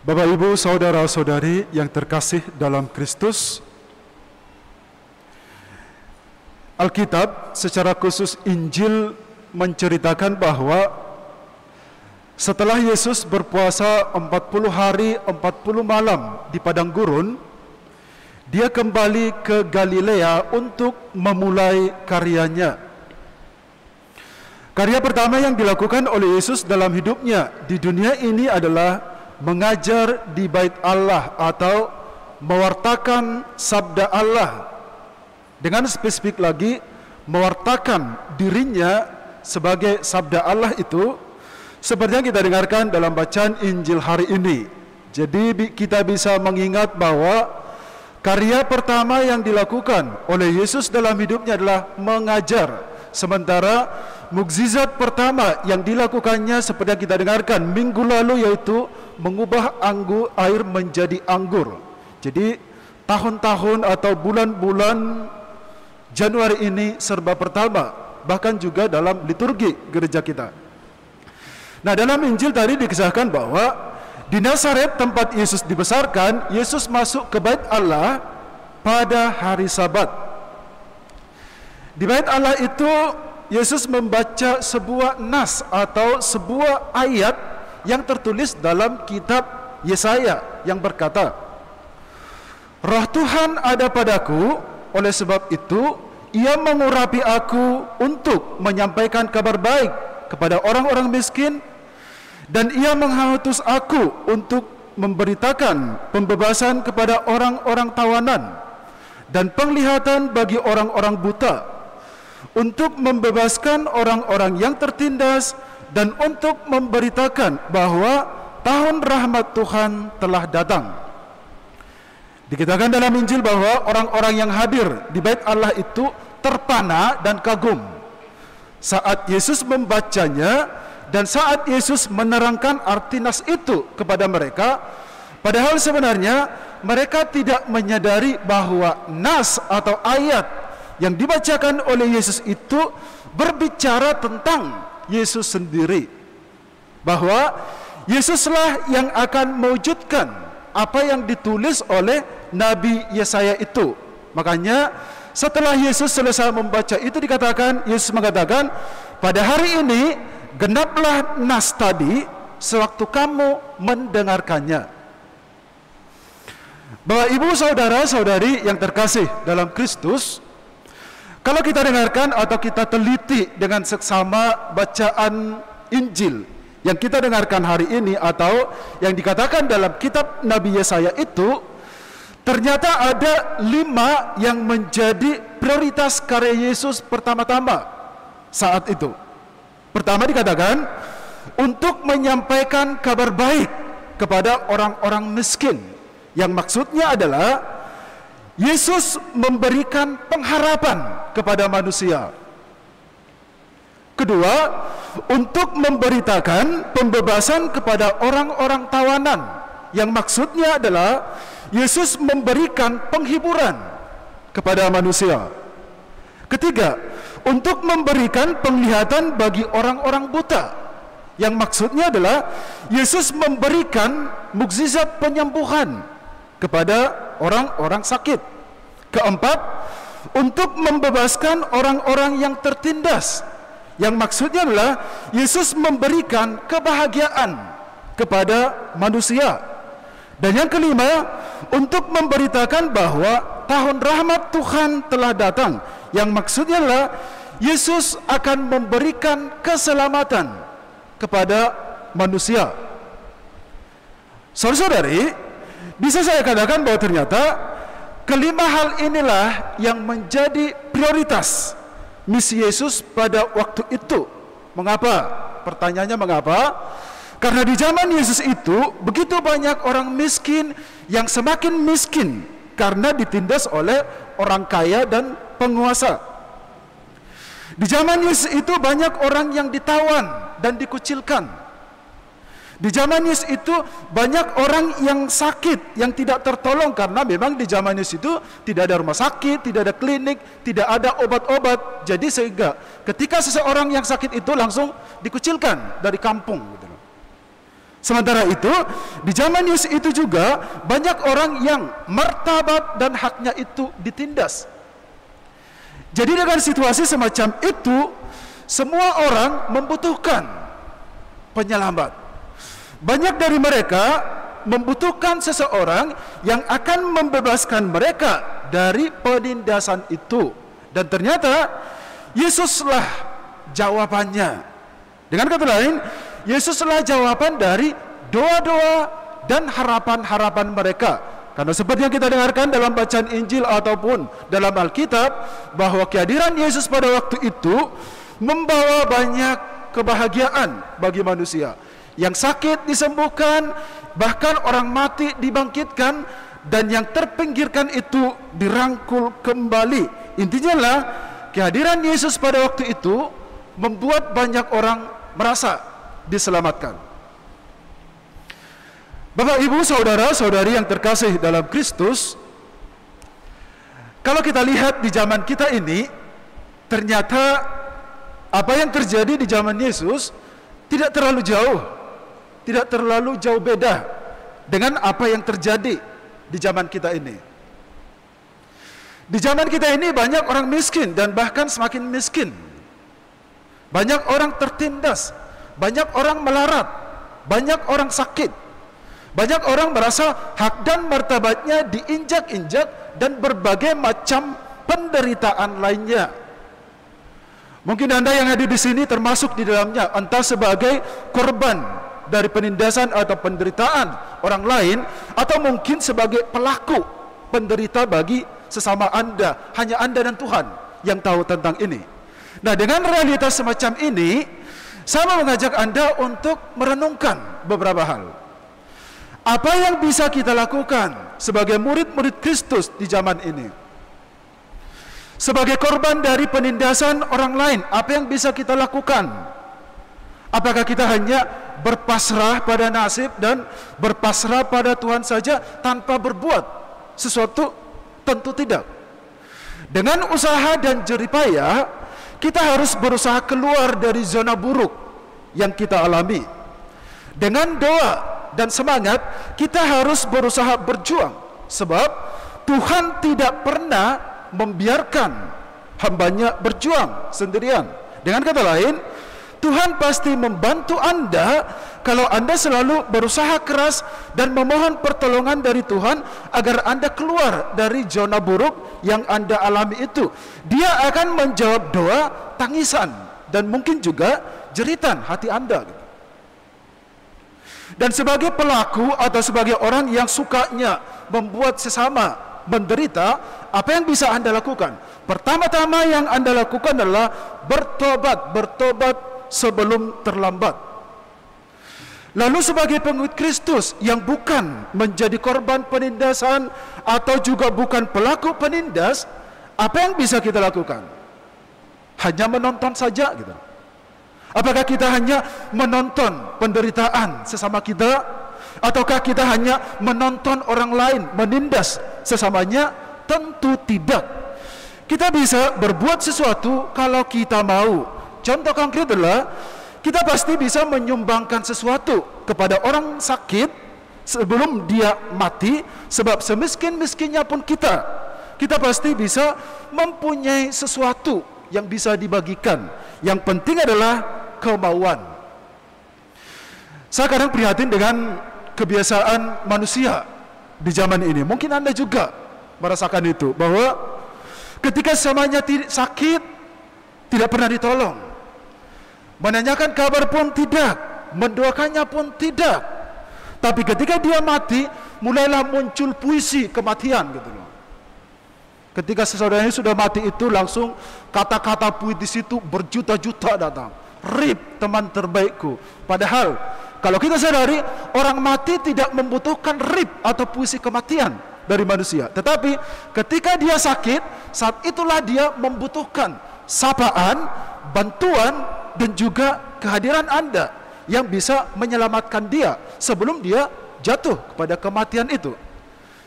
Bapak, Ibu, saudara-saudari yang terkasih dalam Kristus, Alkitab secara khusus Injil menceritakan bahwa setelah Yesus berpuasa 40 hari 40 malam di padang gurun, dia kembali ke Galilea untuk memulai karyanya. Karya pertama yang dilakukan oleh Yesus dalam hidupnya di dunia ini adalah mengajar di bait Allah atau mewartakan sabda Allah. Dengan spesifik lagi, mewartakan dirinya sebagai sabda Allah itu seperti yang kita dengarkan dalam bacaan Injil hari ini. Jadi kita bisa mengingat bahwa karya pertama yang dilakukan oleh Yesus dalam hidupnya adalah mengajar. Sementara mukjizat pertama yang dilakukannya seperti yang kita dengarkan minggu lalu yaitu mengubah air menjadi anggur. Jadi tahun-tahun atau bulan-bulan Januari ini serba pertama, bahkan juga dalam liturgi gereja kita. Nah, dalam Injil tadi dikisahkan bahwa di Nazaret tempat Yesus dibesarkan, Yesus masuk ke bait Allah pada hari Sabat. Di bait Allah itu Yesus membaca sebuah nas atau sebuah ayat yang tertulis dalam kitab Yesaya yang berkata, "Roh Tuhan ada padaku, oleh sebab itu Ia mengurapi aku untuk menyampaikan kabar baik kepada orang-orang miskin, dan Ia mengutus aku untuk memberitakan pembebasan kepada orang-orang tawanan dan penglihatan bagi orang-orang buta, untuk membebaskan orang-orang yang tertindas, dan untuk memberitakan bahwa tahun rahmat Tuhan telah datang." Dikatakan dalam Injil bahwa orang-orang yang hadir di bait Allah itu terpana dan kagum saat Yesus membacanya dan saat Yesus menerangkan arti nas itu kepada mereka, padahal sebenarnya mereka tidak menyadari bahwa nas atau ayat yang dibacakan oleh Yesus itu berbicara tentang Yesus sendiri, bahwa Yesuslah yang akan mewujudkan apa yang ditulis oleh Nabi Yesaya itu. Makanya setelah Yesus selesai membaca itu dikatakan, Yesus mengatakan, "Pada hari ini genaplah nas tadi sewaktu kamu mendengarkannya." Bapak, Ibu, saudara-saudari yang terkasih dalam Kristus, kalau kita dengarkan atau kita teliti dengan seksama bacaan Injil yang kita dengarkan hari ini atau yang dikatakan dalam kitab Nabi Yesaya itu, ternyata ada 5 yang menjadi prioritas karya Yesus pertama-tama saat itu. Pertama dikatakan untuk menyampaikan kabar baik kepada orang-orang miskin, yang maksudnya adalah Yesus memberikan pengharapan kepada manusia. Kedua, untuk memberitakan pembebasan kepada orang-orang tawanan, yang maksudnya adalah Yesus memberikan penghiburan kepada manusia. Ketiga, untuk memberikan penglihatan bagi orang-orang buta, yang maksudnya adalah Yesus memberikan mukjizat penyembuhan kepada orang-orang sakit. Keempat, untuk membebaskan orang-orang yang tertindas, yang maksudnya adalah Yesus memberikan kebahagiaan kepada manusia. Dan yang kelima, untuk memberitakan bahwa tahun rahmat Tuhan telah datang, yang maksudnya adalah Yesus akan memberikan keselamatan kepada manusia. Saudara-saudari, bisa saya katakan bahwa ternyata kelima hal inilah yang menjadi prioritas misi Yesus pada waktu itu. Mengapa? Pertanyaannya mengapa? Karena di zaman Yesus itu begitu banyak orang miskin yang semakin miskin karena ditindas oleh orang kaya dan penguasa. Di zaman Yesus itu banyak orang yang ditawan dan dikucilkan. Di zaman Yesus itu banyak orang yang sakit, yang tidak tertolong, karena memang di zaman Yesus itu tidak ada rumah sakit, tidak ada klinik, tidak ada obat-obat. Jadi sehingga ketika seseorang yang sakit itu langsung dikucilkan dari kampung gitu. Sementara itu, di zaman Yesus itu juga banyak orang yang martabat dan haknya itu ditindas. Jadi dengan situasi semacam itu, semua orang membutuhkan penyelamat. Banyak dari mereka membutuhkan seseorang yang akan membebaskan mereka dari penindasan itu. Dan ternyata Yesuslah jawabannya. Dengan kata lain, Yesuslah jawaban dari doa-doa dan harapan-harapan mereka. Karena seperti yang kita dengarkan dalam bacaan Injil ataupun dalam Alkitab, bahwa kehadiran Yesus pada waktu itu membawa banyak kebahagiaan bagi manusia. Yang sakit disembuhkan, bahkan orang mati dibangkitkan, dan yang terpinggirkan itu dirangkul kembali. Intinya lah, kehadiran Yesus pada waktu itu membuat banyak orang merasa diselamatkan. Bapak, Ibu, Saudara, Saudari yang terkasih dalam Kristus, kalau kita lihat di zaman kita ini, ternyata apa yang terjadi di zaman Yesus tidak terlalu jauh beda dengan apa yang terjadi di zaman kita ini. Di zaman kita ini banyak orang miskin dan bahkan semakin miskin. Banyak orang tertindas, banyak orang melarat, banyak orang sakit, banyak orang merasa hak dan martabatnya diinjak-injak, dan berbagai macam penderitaan lainnya. Mungkin Anda yang hadir di sini termasuk di dalamnya, entah sebagai korban dari penindasan atau penderitaan orang lain, atau mungkin sebagai pelaku penderita bagi sesama Anda. Hanya Anda dan Tuhan yang tahu tentang ini. Nah, dengan realitas semacam ini, saya mau mengajak Anda untuk merenungkan beberapa hal. Apa yang bisa kita lakukan sebagai murid-murid Kristus di zaman ini? Sebagai korban dari penindasan orang lain, apa yang bisa kita lakukan? Apakah kita hanya berpasrah pada nasib dan berpasrah pada Tuhan saja tanpa berbuat sesuatu? Tentu tidak. Dengan usaha dan jeripaya, kita harus berusaha keluar dari zona buruk yang kita alami. Dengan doa dan semangat, kita harus berusaha berjuang. Sebab Tuhan tidak pernah membiarkan hambanya berjuang sendirian. Dengan kata lain, Tuhan pasti membantu Anda kalau Anda selalu berusaha keras dan memohon pertolongan dari Tuhan agar Anda keluar dari zona buruk yang Anda alami itu. Dia akan menjawab doa, tangisan, dan mungkin juga jeritan hati Anda. Dan sebagai pelaku atau sebagai orang yang sukanya membuat sesama menderita, apa yang bisa Anda lakukan? Pertama-tama yang Anda lakukan adalah bertobat sebelum terlambat. Lalu sebagai pengikut Kristus yang bukan menjadi korban penindasan atau juga bukan pelaku penindas, apa yang bisa kita lakukan? Hanya menonton saja gitu. Apakah kita hanya menonton penderitaan sesama kita? Ataukah kita hanya menonton orang lain menindas sesamanya? Tentu tidak. Kita bisa berbuat sesuatu kalau kita mau. Contoh konkret adalah kita pasti bisa menyumbangkan sesuatu kepada orang sakit sebelum dia mati, sebab semiskin-miskinnya pun kita pasti bisa mempunyai sesuatu yang bisa dibagikan. Yang penting adalah kemauan. Saya kadang prihatin dengan kebiasaan manusia di zaman ini. Mungkin Anda juga merasakan itu, bahwa ketika sesamanya sakit tidak pernah ditolong. Menanyakan kabar pun tidak, mendoakannya pun tidak. Tapi ketika dia mati, mulailah muncul puisi kematian gitu loh. Ketika saudaranya sudah mati itu, langsung kata-kata puitis itu berjuta-juta datang. RIP teman terbaikku. Padahal kalau kita sadari, orang mati tidak membutuhkan RIP atau puisi kematian dari manusia. Tetapi ketika dia sakit, saat itulah dia membutuhkan sapaan, bantuan, dan juga kehadiran Anda yang bisa menyelamatkan dia sebelum dia jatuh kepada kematian itu.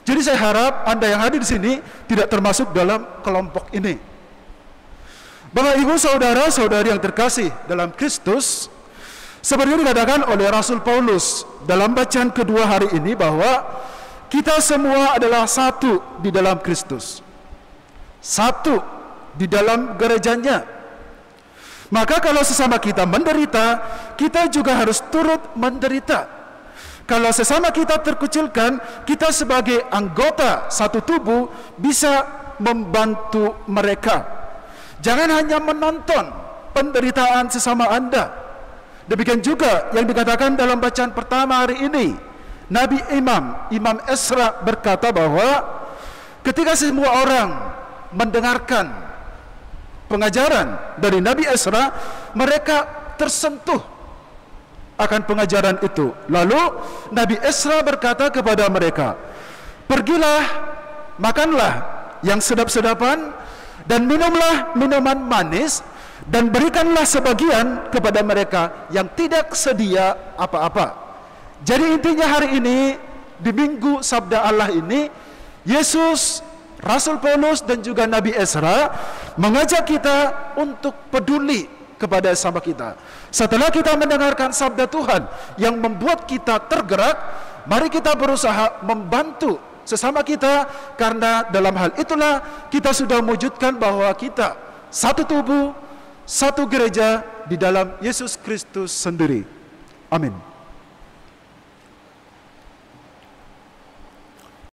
Jadi saya harap Anda yang hadir di sini tidak termasuk dalam kelompok ini. Bapak, Ibu, Saudara, Saudari yang terkasih dalam Kristus, Seperti dikatakan oleh Rasul Paulus dalam bacaan kedua hari ini bahwa kita semua adalah satu di dalam Kristus, satu di dalam gerejanya. Maka kalau sesama kita menderita, kita juga harus turut menderita. Kalau sesama kita terkucilkan, kita sebagai anggota satu tubuh bisa membantu mereka. Jangan hanya menonton penderitaan sesama Anda. Demikian juga yang dikatakan dalam bacaan pertama hari ini. Nabi Imam Esra berkata bahwa ketika semua orang mendengarkan pengajaran dari Nabi Esra, mereka tersentuh akan pengajaran itu. Lalu Nabi Esra berkata kepada mereka, "Pergilah, makanlah yang sedap-sedapan dan minumlah minuman manis, dan berikanlah sebagian kepada mereka yang tidak sedia apa-apa." Jadi intinya hari ini, di Minggu Sabda Allah ini, Yesus, Rasul Paulus dan juga Nabi Esra mengajak kita untuk peduli kepada sesama kita. Setelah kita mendengarkan sabda Tuhan yang membuat kita tergerak, mari kita berusaha membantu sesama kita, karena dalam hal itulah kita sudah mewujudkan bahwa kita satu tubuh, satu gereja di dalam Yesus Kristus sendiri. Amin.